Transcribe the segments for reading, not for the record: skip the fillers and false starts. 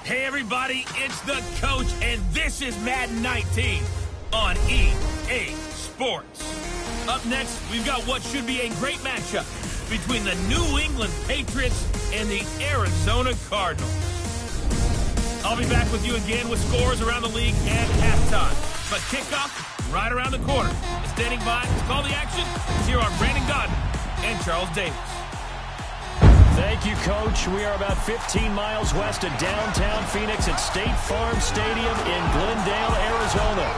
Hey everybody, it's the coach, and this is Madden 19 on EA Sports. Up next, we've got what should be a great matchup between the New England Patriots and the Arizona Cardinals. I'll be back with you again with scores around the league at halftime. But kickoff right around the corner. Standing by to call the action, here are Brandon Godden and Charles Davis. Thank you, Coach. We are about 15 miles west of downtown Phoenix at State Farm Stadium in Glendale, Arizona.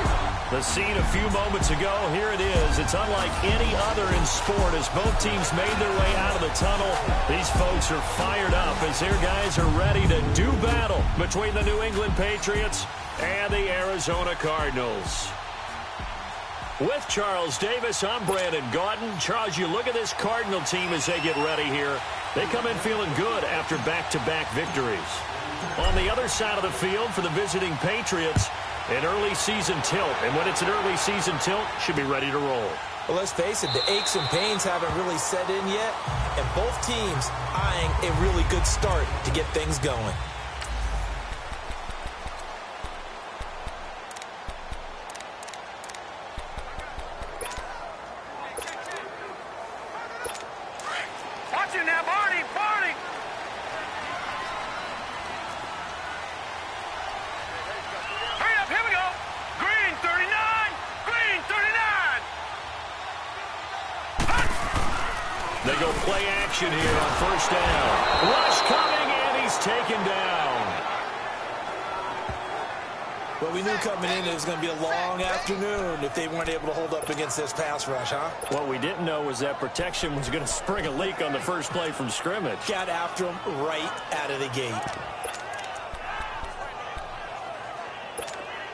The scene a few moments ago, here it is. It's unlike any other in sport as both teams made their way out of the tunnel. These folks are fired up as their guys are ready to do battle between the New England Patriots and the Arizona Cardinals. With Charles Davis, I'm Brandon Godden. Charles, you look at this Cardinal team as they get ready here. They come in feeling good after back-to-back victories. On the other side of the field for the visiting Patriots, an early season tilt. And when it's an early season tilt, should be ready to roll. Well, let's face it, the aches and pains haven't really set in yet. And both teams eyeing a really good start to get things going. They go play action here on first down. Rush coming, and he's taken down. Well, we knew coming in it was going to be a long afternoon if they weren't able to hold up against this pass rush, huh? What we didn't know was that protection was going to spring a leak on the first play from scrimmage. Got after him right out of the gate.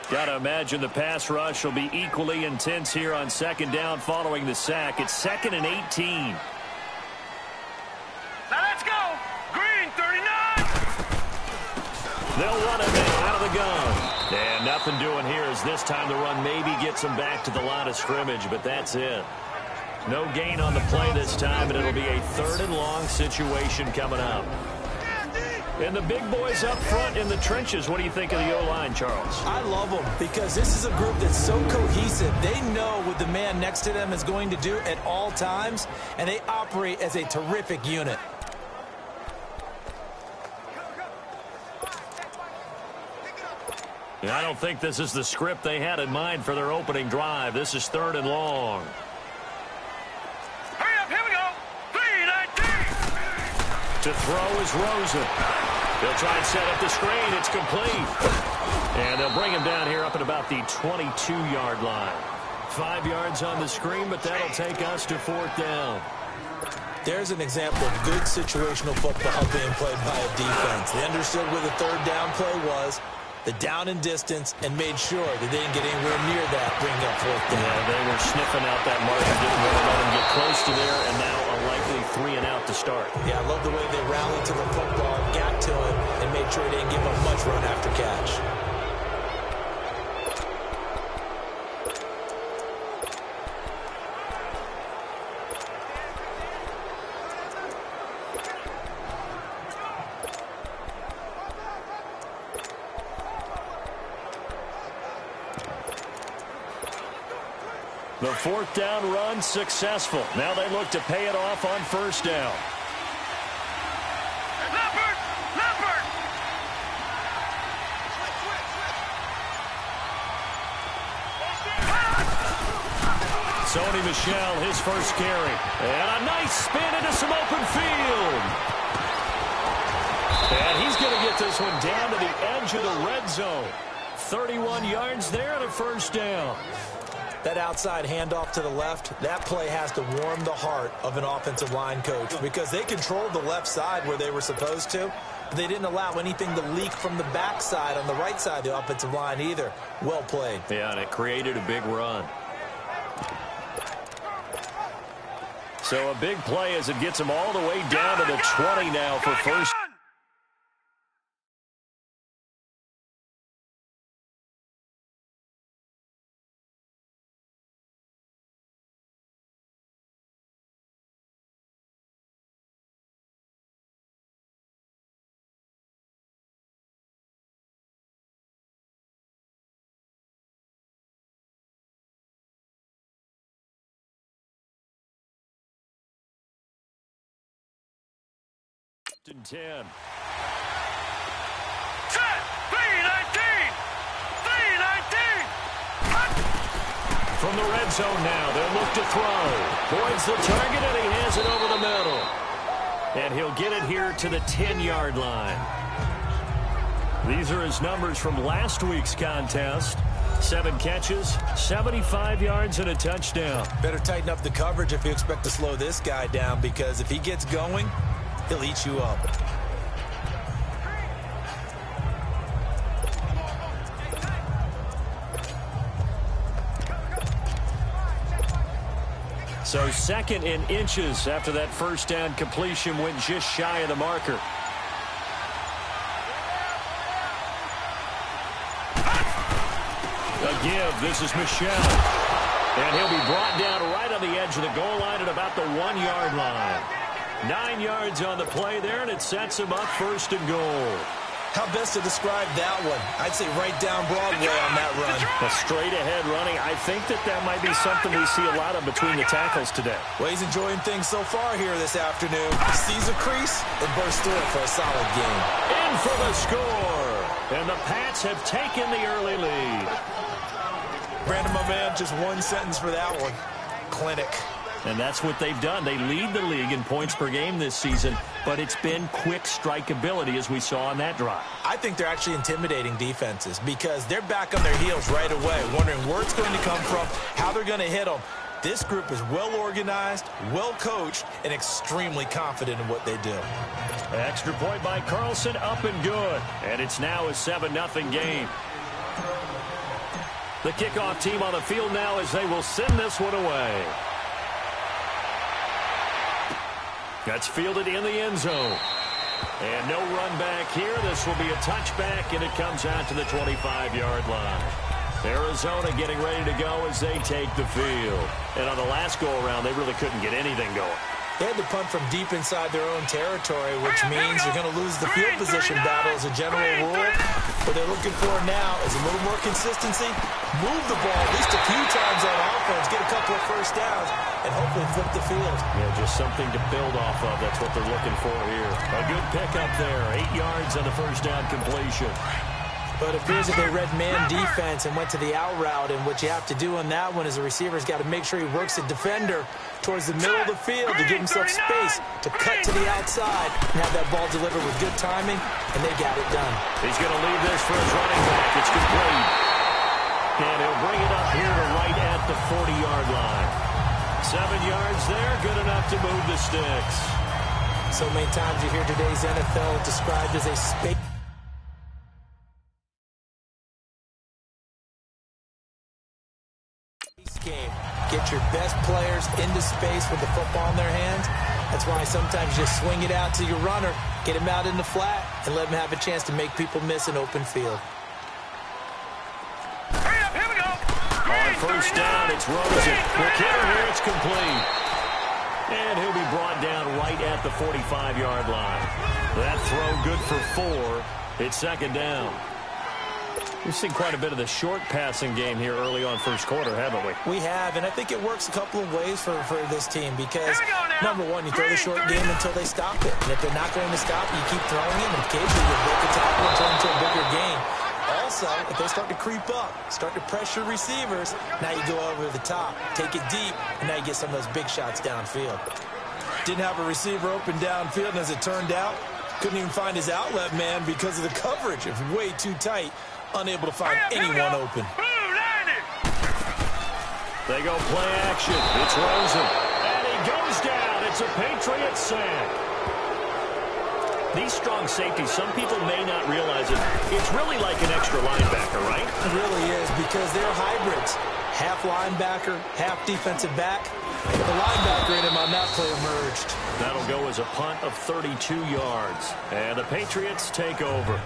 Got to imagine the pass rush will be equally intense here on second down following the sack. It's 2nd and 18. They'll run him in out of the gun. And nothing doing here as this time the run maybe gets him back to the line of scrimmage, but that's it. No gain on the play this time, and it'll be a 3rd and long situation coming up. And the big boys up front in the trenches, what do you think of the O-line, Charles? I love them because this is a group that's so cohesive. They know what the man next to them is going to do at all times, and they operate as a terrific unit. I don't think this is the script they had in mind for their opening drive. This is 3rd and long. Hurry up, here we go. 3-19. To throw is Rosen. They'll try and set up the screen. It's complete. And they'll bring him down here up at about the 22-yard line. 5 yards on the screen, but that'll take us to 4th down. There's an example of good situational football being played by a defense. They understood where the 3rd down play was, the down and distance, and made sure that they didn't get anywhere near that, bring up 4th down. Yeah, they were sniffing out that margin, didn't want to let them get close to there, and now a likely 3 and out to start. Yeah, I love the way they rallied to the football, got to him, and made sure they didn't give him much run after catch. The 4th down run successful. Now they look to pay it off on first down. Leopard! Leopard! Sony Michel, his first carry. And a nice spin into some open field. And he's going to get this one down to the edge of the red zone. 31 yards there and a first down. That outside handoff to the left, that play has to warm the heart of an offensive line coach because they controlled the left side where they were supposed to. But they didn't allow anything to leak from the backside on the right side of the offensive line either. Well played. Yeah, and it created a big run. So a big play as it gets them all the way down to the 20 now for first. And 10. Set. 3-19. 3-19. From the red zone now, they'll look to throw. Boyd's the target, and he has it over the middle. And he'll get it here to the 10-yard line. These are his numbers from last week's contest. 7 catches, 75 yards, and a touchdown. Better tighten up the coverage if you expect to slow this guy down, because if he gets going, he'll eat you up. So 2nd in inches after that first down completion went just shy of the marker. A give. This is Michel. And he'll be brought down right on the edge of the goal line at about the 1-yard line. 9 yards on the play there, and it sets him up 1st and goal. How best to describe that one? I'd say right down Broadway on that run. A straight-ahead running. I think that might be something we see a lot of between the tackles today. Well, he's enjoying things so far here this afternoon. Sees a crease and bursts through it for a solid game. In for the score. And the Pats have taken the early lead. Brandon, my man, just one sentence for that one. Clinic. And that's what they've done. They lead the league in points per game this season, but it's been quick strikeability as we saw on that drive. I think they're actually intimidating defenses because they're back on their heels right away, wondering where it's going to come from, how they're going to hit them. This group is well organized, well coached, and extremely confident in what they do. Extra point by Carlson, up and good. And it's now a 7-0 game. The kickoff team on the field now as they will send this one away. That's fielded in the end zone. And no run back here. This will be a touchback, and it comes out to the 25-yard line. Arizona getting ready to go as they take the field. And on the last go-around, they really couldn't get anything going. They had to punt from deep inside their own territory, which means you're going to lose the field position battle as a general rule. What they're looking for now is a little more consistency, move the ball at least a few times on offense, get a couple of first downs, and hopefully flip the field. Yeah, just something to build off of. That's what they're looking for here. A good pickup there. 8 yards on the first down completion. But it appears that they read man defense and went to the out route, and what you have to do on that one is the receiver's got to make sure he works the defender towards the middle of the field to give himself space to cut to the outside and have that ball delivered with good timing, and they got it done. He's going to leave this for his running back. It's complete. And he'll bring it up here to right at the 40-yard line. 7 yards there, good enough to move the sticks. So many times you hear today's NFL described as a space game. Get your best players into space with the football in their hands. That's why sometimes you just swing it out to your runner, get him out in the flat, and let him have a chance to make people miss an open field. Hurry up, here we go. On first down, it's Rosen. Quick hitter here, it's complete. And he'll be brought down right at the 45-yard line. That throw good for 4. It's 2nd down. We've seen quite a bit of the short passing game here early on first quarter, haven't we? We have, and I think it works a couple of ways for this team because, number one, you throw the short game until they stop it. And if they're not going to stop it, you keep throwing it, and occasionally you break a tackle and turn into a bigger game. Also, if they start to creep up, start to pressure receivers, now you go over the top, take it deep, and now you get some of those big shots downfield. Didn't have a receiver open downfield, and as it turned out, couldn't even find his outlet man because of the coverage. It was way too tight. Unable to find anyone open. They go play action. It's Rosen. And he goes down. It's a Patriot sack. These strong safeties, some people may not realize it. It's really like an extra linebacker, right? It really is because they're hybrids. Half linebacker, half defensive back. The linebacker in him on that play emerged. That'll go as a punt of 32 yards. And the Patriots take over.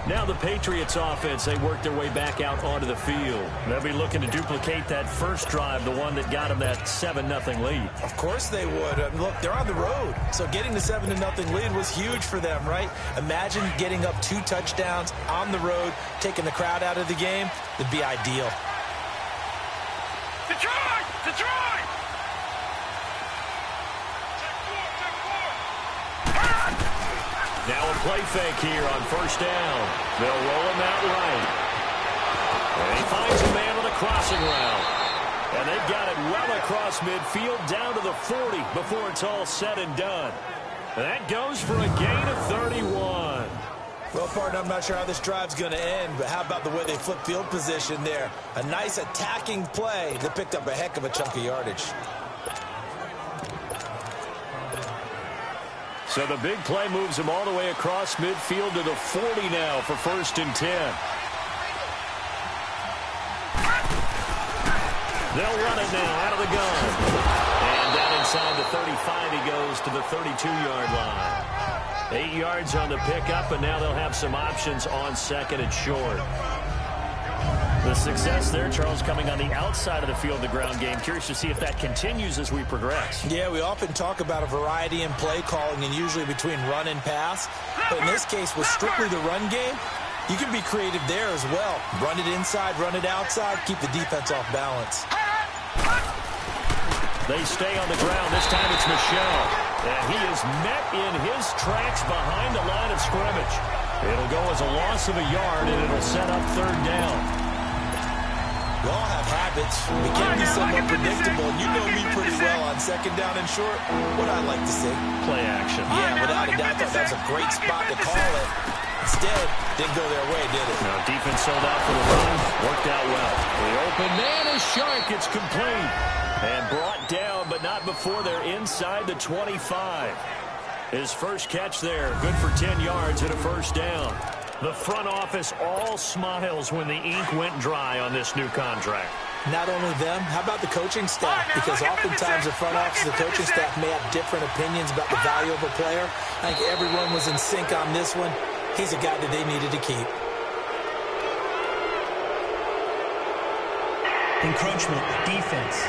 Now the Patriots offense, they work their way back out onto the field. They'll be looking to duplicate that first drive, the one that got them that 7-0 lead. Of course they would. Look, they're on the road. So getting the 7-0 lead was huge for them, right? Imagine getting up 2 touchdowns on the road, taking the crowd out of the game. It'd be ideal. Detroit! Detroit! Check 4! play fake here on first down. They'll roll him out right. And he finds a man on the crossing route. And they've got it well across midfield down to the 40 before it's all said and done. And that goes for a gain of 31. Well, partner, I'm not sure how this drive's going to end, but how about the way they flip field position there? A nice attacking play that picked up a heck of a chunk of yardage. So the big play moves him all the way across midfield to the 40 now for 1st and 10. They'll run it now out of the gun. And down inside the 35 he goes to the 32-yard line. 8 yards on the pickup, and now they'll have some options on 2nd and short. The success there, Charles, coming on the outside of the field, the ground game. Curious to see if that continues as we progress. Yeah, we often talk about a variety in play calling and usually between run and pass. But in this case, with strictly the run game, you can be creative there as well. Run it inside, run it outside, keep the defense off balance. They stay on the ground. This time it's Michel. And he is met in his tracks behind the line of scrimmage. It'll go as a loss of a yard, and it'll set up 3rd down. We all have habits. We can be somewhat predictable. You know me pretty well on 2nd down and short. What I like to see. Play action. Yeah, without a doubt, that was a great spot to call it. Instead, didn't go their way, did it? No, defense sold out for the run. Worked out well. The open man is Shark. It's complete. And brought down, but not before they're inside the 25. His first catch there, good for 10 yards and a 1st down. The front office all smiles when the ink went dry on this new contract. Not only them, how about the coaching staff? Because oftentimes the front office and the coaching staff may have different opinions about the value of a player. I think everyone was in sync on this one. He's a guy that they needed to keep. Encroachment, defense.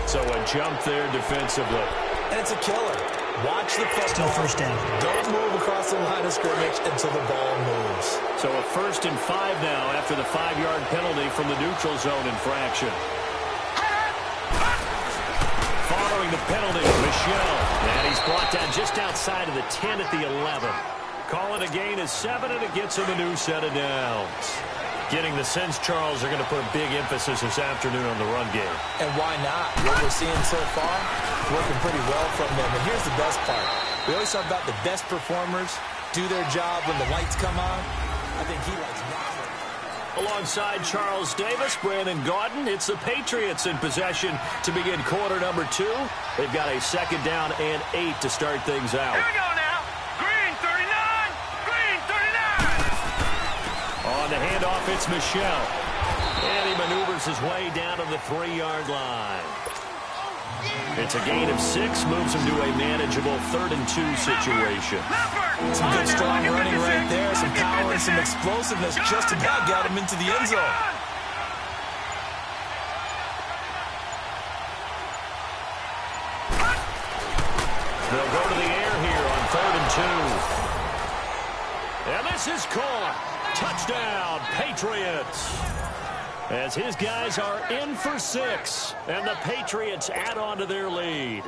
So a jump there defensively. And it's a killer. Watch the football. Still 1st down. Don't move across the line of scrimmage until the ball moves. So a 1st and 5 now after the 5-yard penalty from the neutral zone infraction. Following the penalty, Michel. And he's brought down just outside of the 10 at the 11. Call it a gain of 7, and it gets him a new set of downs. Getting the sense, Charles, are going to put a big emphasis this afternoon on the run game. And why not? What we're seeing so far, working pretty well from them. And here's the best part. We always talk about the best performers do their job when the lights come on. I think he likes watching. Alongside Charles Davis, Brandon Gaudin, it's the Patriots in possession to begin quarter number 2. They've got a 2nd down and 8 to start things out. Here we go now. Green 39. Green 39. On the handoff, it's Michel. And he maneuvers his way down to the 3-yard line. It's a gain of 6, moves him to a manageable 3rd and 2 situation. Some good strong running right there, some power and some explosiveness just about got him into the end zone. They'll go to the air here on 3rd and 2. And this is caught. Touchdown, Patriots. As his guys are in for 6, and the Patriots add on to their lead.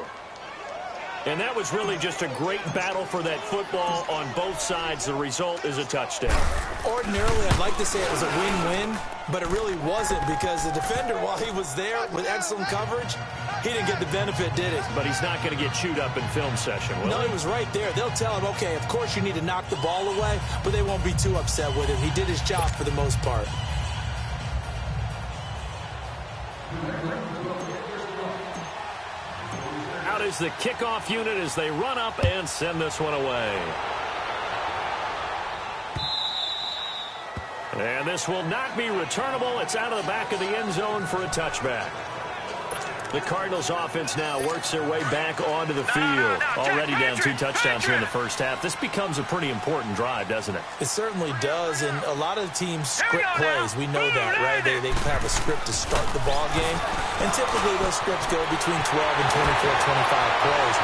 And that was really just a great battle for that football on both sides. The result is a touchdown. Ordinarily, I'd like to say it was a win-win, but it really wasn't because the defender, while he was there with excellent coverage, he didn't get the benefit, did he? But he's not going to get chewed up in film session, will No, he? he was right there. They'll tell him, okay, of course you need to knock the ball away, but they won't be too upset with him. He did his job for the most part. Out is the kickoff unit as they run up and send this one away. And this will not be returnable. It's out of the back of the end zone for a touchback. The Cardinals offense now works their way back onto the field. Already down 2 touchdowns here in the first half. This becomes a pretty important drive, doesn't it? It certainly does, and a lot of the teams script plays. We know that, right? They have a script to start the ball game, and typically those scripts go between 12 and 24, 25 plays.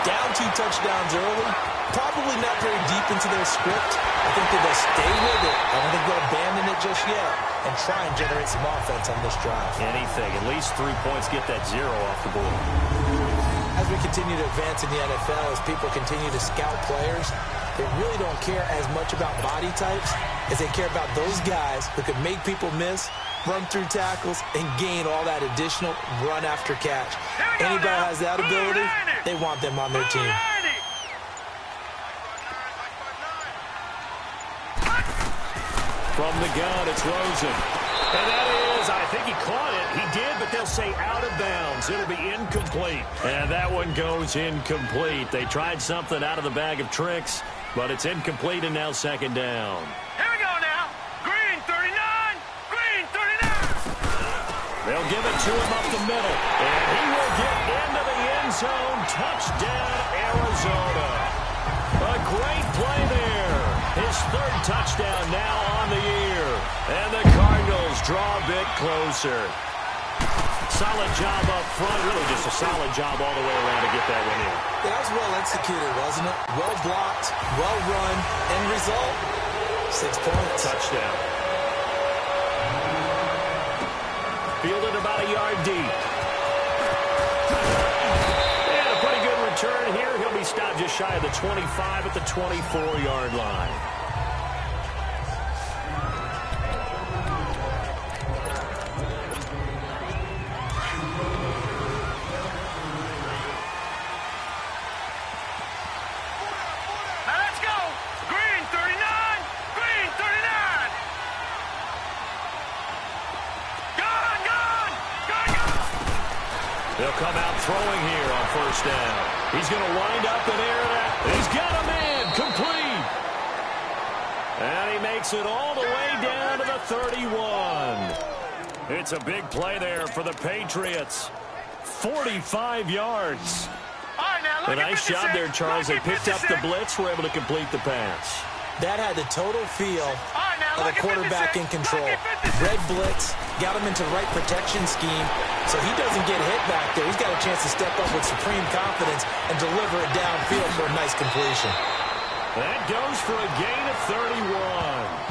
Down 2 touchdowns early, probably not very deep into their script. I think that they'll stay with it. I don't think they'll abandon it just yet and try and generate some offense on this drive. Anything. At least 3 points, get that 0 off the board. As we continue to advance in the NFL, as people continue to scout players, they really don't care as much about body types as they care about those guys who can make people miss, run through tackles, and gain all that additional run after catch. Anybody who has that ability, they want them on their team. From the gun, it's Rosen. And that is, I think he caught it. He did, but they'll say out of bounds. It'll be incomplete. And that one goes incomplete. They tried something out of the bag of tricks, but it's incomplete and now second down. Here we go now. Green 39. Green 39. They'll give it to him up the middle. And he will get into the end zone. Touchdown, Arizona. A great play there. His third touchdown now on the year. And the Cardinals draw a bit closer. Solid job up front. Really just a solid job all the way around to get that one in. That was well executed, wasn't it? Well blocked, well run. End result, 6 points. Touchdown. Fielded about a yard deep. And a pretty good return here. He'll be stopped just shy of the 25 at the 24-yard line. They'll come out throwing here on first down. He's going to wind up and air that. He's got a man complete. And he makes it all the way down to the 31. It's a big play there for the Patriots. 45 yards. A nice job there, Charles. They picked up the blitz, were able to complete the pass. That had the total feel of a quarterback in control. Red blitz, got him into the right protection scheme, so he doesn't get hit back there. He's got a chance to step up with supreme confidence and deliver it downfield for a nice completion. That goes for a gain of 31.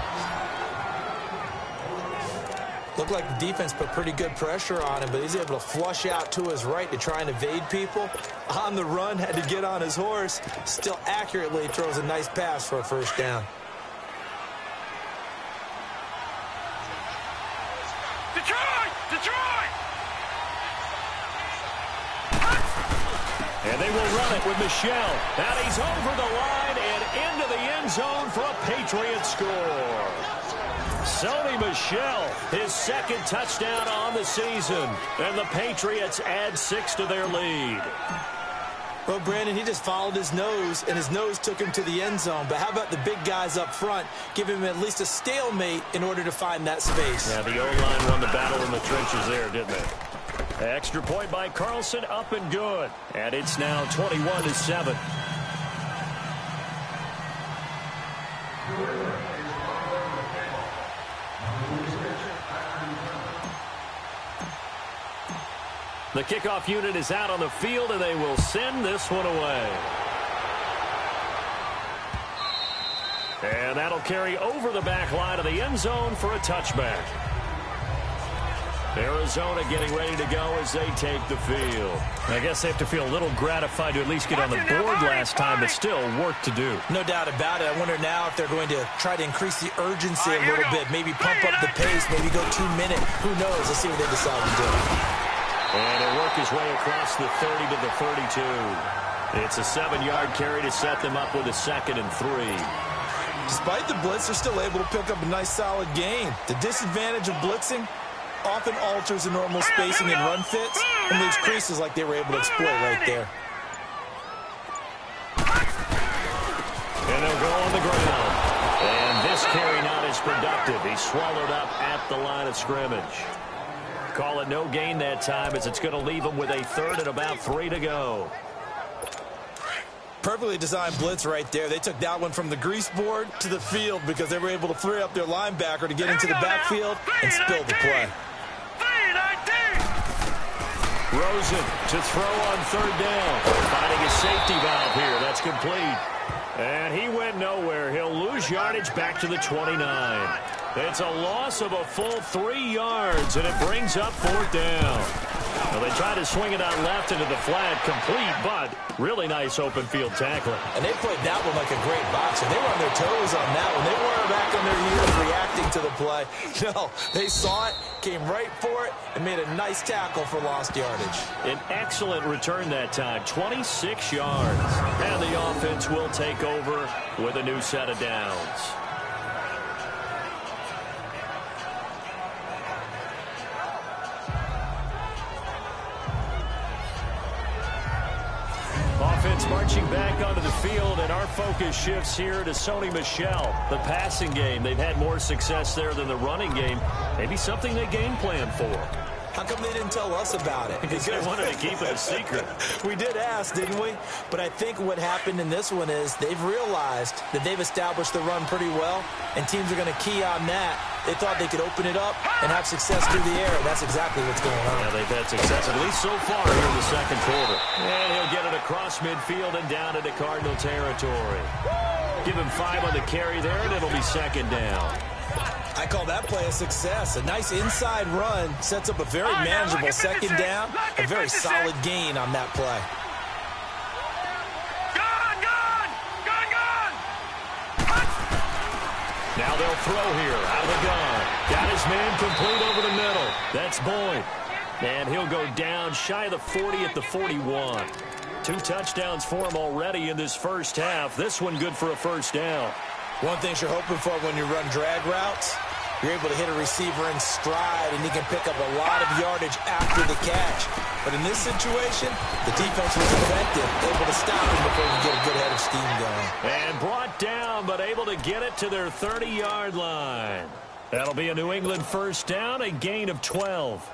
Looked like the defense put pretty good pressure on him, but he's able to flush out to his right to try and evade people. On the run, had to get on his horse. Still accurately throws a nice pass for a first down. Detroit! Detroit! And they will run it with Michelle. And he's over the line and into the end zone for a Patriot score. Sony Michel, his second touchdown on the season. And the Patriots add 6 to their lead. Well, Brandon, he just followed his nose, and his nose took him to the end zone. But how about the big guys up front? Give him at least a stalemate in order to find that space. Yeah, the O-line won the battle in the trenches there, didn't they? Extra point by Carlson, up and good. And it's now 21-7. The kickoff unit is out on the field, and they will send this one away. And that'll carry over the back line of the end zone for a touchback. Arizona getting ready to go as they take the field. I guess they have to feel a little gratified to at least get on the board last time, but still work to do. No doubt about it. I wonder now if they're going to try to increase the urgency a little bit, maybe pump up the pace, maybe go 2 minute. Who knows? Let's see what they decide to do. And he'll work his way across the 30 to the 32. It's a 7-yard carry to set them up with a 2nd and 3. Despite the blitz, they're still able to pick up a nice solid gain. The disadvantage of blitzing often alters the normal spacing and run fits and leaves creases like they were able to exploit right there. And they'll go on the ground. And this carry not as productive. He's swallowed up at the line of scrimmage. Call it no gain that time, as it's going to leave them with a 3rd and about 3 to go. Perfectly designed blitz right there. They took that one from the grease board to the field because they were able to free up their linebacker to get into the backfield and spill the play. Rosen to throw on 3rd down. Finding a safety valve here. That's complete. And he went nowhere. He'll lose yardage back to the 29. It's a loss of a full 3 yards, and it brings up 4th down. Well, they try to swing it out left into the flat, complete, but really nice open field tackling. And they played that one like a great boxer. They were on their toes on that one. They weren't back on their heels reacting to the play. No, they saw it, came right for it, and made a nice tackle for lost yardage. An excellent return that time, 26 yards. And the offense will take over with a new set of downs. Offense marching back onto the field, and our focus shifts here to Sony Michel. The passing game, they've had more success there than the running game. Maybe something they game plan for. How come they didn't tell us about it? Because they wanted to keep it a secret. We did ask, didn't we? But I think what happened in this one is they've realized that they've established the run pretty well, and teams are going to key on that. They thought they could open it up and have success through the air. That's exactly what's going on. Yeah, they've had success, at least so far here in the second quarter. And he'll get it across midfield and down into Cardinal territory. Give him 5 on the carry there, and it'll be second down. I call that play a success. A nice inside run sets up a very manageable second down. A very solid gain on that play. Now they'll throw here out of the gun. Got his man complete over the middle. That's Boyd. And he'll go down shy of the 40 at the 41. 2 touchdowns for him already in this first half. This one good for a first down. One thing you're hoping for when you run drag routes, you're able to hit a receiver in stride, and he can pick up a lot of yardage after the catch. But in this situation, the defense was effective, able to stop him before he could get a good head of steam going. And brought down, but able to get it to their 30-yard line. That'll be a New England first down, a gain of 12.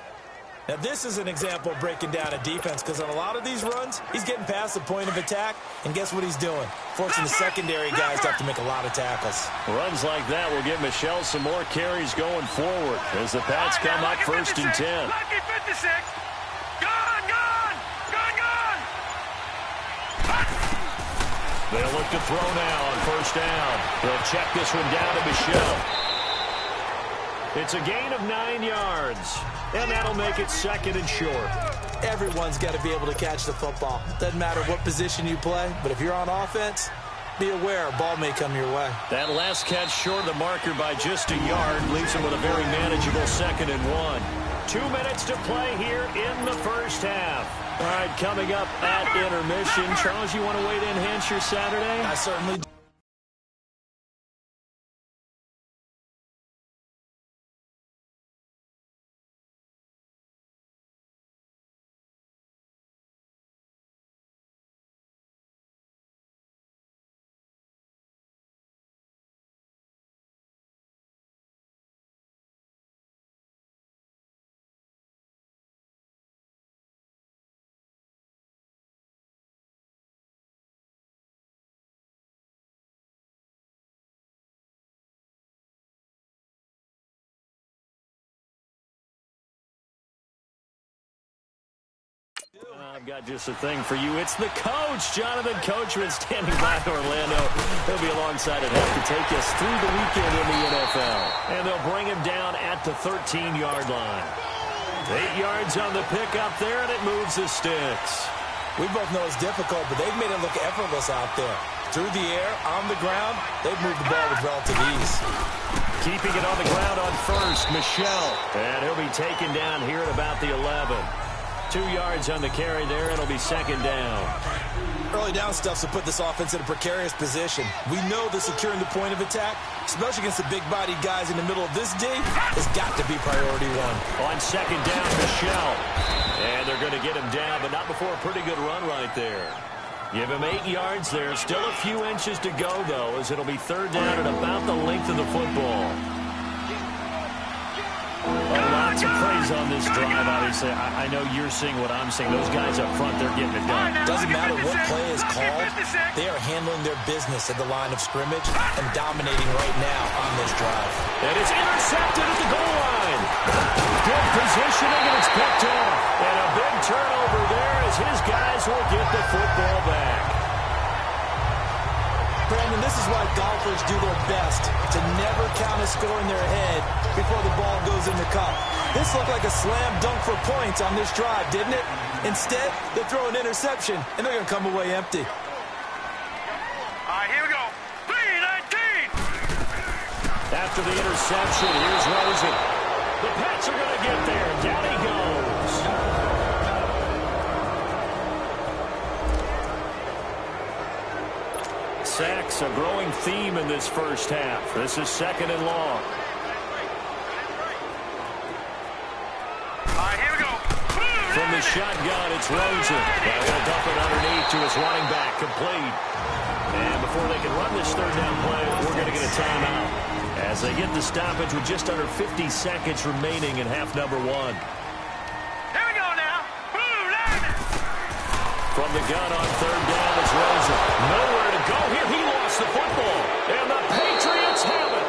Now, this is an example of breaking down a defense, because on a lot of these runs, he's getting past the point of attack, and guess what he's doing? Forcing the secondary guys to have to make a lot of tackles. Runs like that will give Michel some more carries going forward as the Pats come up first and 10. Lucky 56. Gone. They'll look to throw now on first down. They'll check this one down to Michel. It's a gain of 9 yards, and that'll make it second and short. Everyone's got to be able to catch the football. Doesn't matter what position you play, but if you're on offense, be aware a ball may come your way. That last catch short of the marker by just a yard leaves him with a very manageable second and 1. 2 minutes to play here in the first half. All right, coming up at intermission. Charles, you want to wait to enhance your Saturday? I certainly do. I've got just a thing for you. It's the coach, Jonathan Coachman, standing by Orlando. He'll be alongside at half to take us through the weekend in the NFL. And they'll bring him down at the 13-yard line. 8 yards on the pickup there, and it moves the sticks. We both know it's difficult, but they've made it look effortless out there. Through the air, on the ground, they've moved the ball with relative ease. Keeping it on the ground on first, Michel. And he'll be taken down here at about the 11. 2 yards on the carry there, and it'll be second down. Early down stuff to put this offense in a precarious position. We know that securing the point of attack, especially against the big-bodied guys in the middle of this D, has got to be priority 1. On second down, Michel. And they're going to get him down, but not before a pretty good run right there. Give him 8 yards there. Still a few inches to go, though, as it'll be third down at about the length of the football. Lots of praise on this drive, obviously. I know you're seeing what I'm seeing. Those guys up front, they're getting it done. Doesn't matter what play is called. They are handling their business at the line of scrimmage and dominating right now on this drive. And it's intercepted at the goal line. Good positioning, and it's picked off. And a big turnover there as his guys will get the football back. Brandon, this is why golfers do their best to never count a score in their head before the ball goes in the cup. This looked like a slam dunk for points on this drive, didn't it? Instead, they throw an interception, and they're going to come away empty. All right, here we go. 3-19. After the interception, here's Rosen. The Pats are going to get there. Down he goes. Sacks, a growing theme in this first half. This is second and long. All right, here we go. From the shotgun, it's Rosen. Now he'll dump it underneath to his running back, complete. And before they can run this third down play, we're going to get a timeout as they get the stoppage with just under 50 seconds remaining in half number one. Here we go now. From the gun on third down, it's Rosen. Nowhere to go here. He lost the football. And the Patriots have it.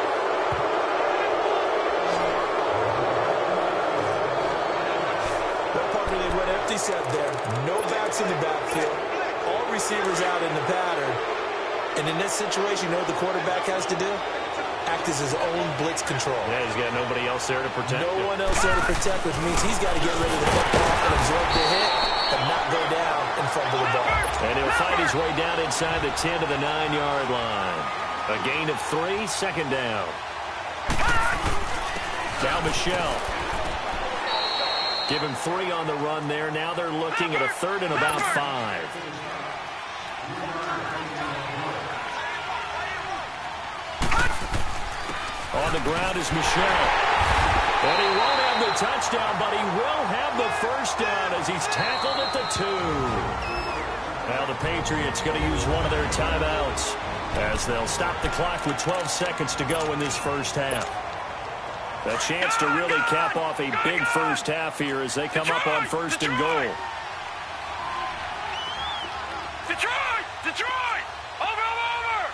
They went empty set there. No backs in the backfield. All receivers out in the pattern. And in this situation, you know what the quarterback has to do? Act as his own blitz control. Yeah, he's got nobody else there to protect him. No one else there to protect, which means he's got to get rid of the football and absorb the hit and not go down and fumble the ball. And he'll find his way down inside the 10 to the 9-yard line. A gain of 3, second down. Now Michelle. Give him 3 on the run there. Now they're looking at a third and about 5. On the ground is Michelle. And he won't have the touchdown, but he will have the first down as he's tackled at the 2. Now the Patriots going to use one of their timeouts as they'll stop the clock with 12 seconds to go in this first half. A chance to really cap off a big first half here as they come up on first and goal. Detroit! Detroit! Over!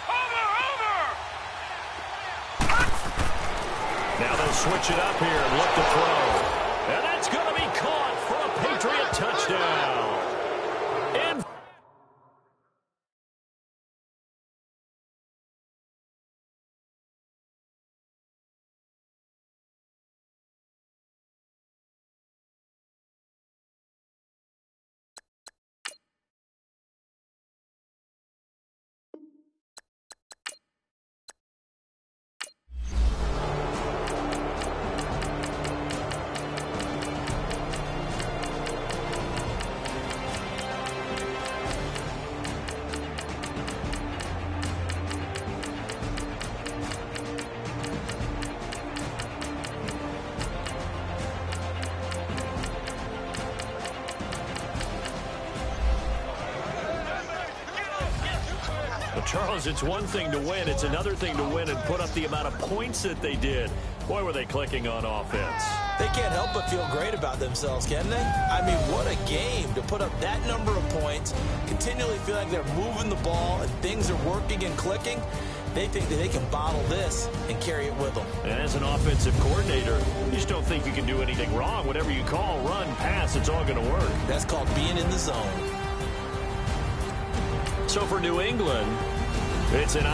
Now they'll switch it up here and look to throw. And that's going to be caught for a Patriot touchdown. And Charles, it's one thing to win. It's another thing to win and put up the amount of points that they did. Boy, were they clicking on offense. They can't help but feel great about themselves, can they? I mean, what a game to put up that number of points, continually feel like they're moving the ball and things are working and clicking. They think that they can bottle this and carry it with them. And as an offensive coordinator, you just don't think you can do anything wrong. Whatever you call, run, pass, it's all going to work. That's called being in the zone. So for New England, it's an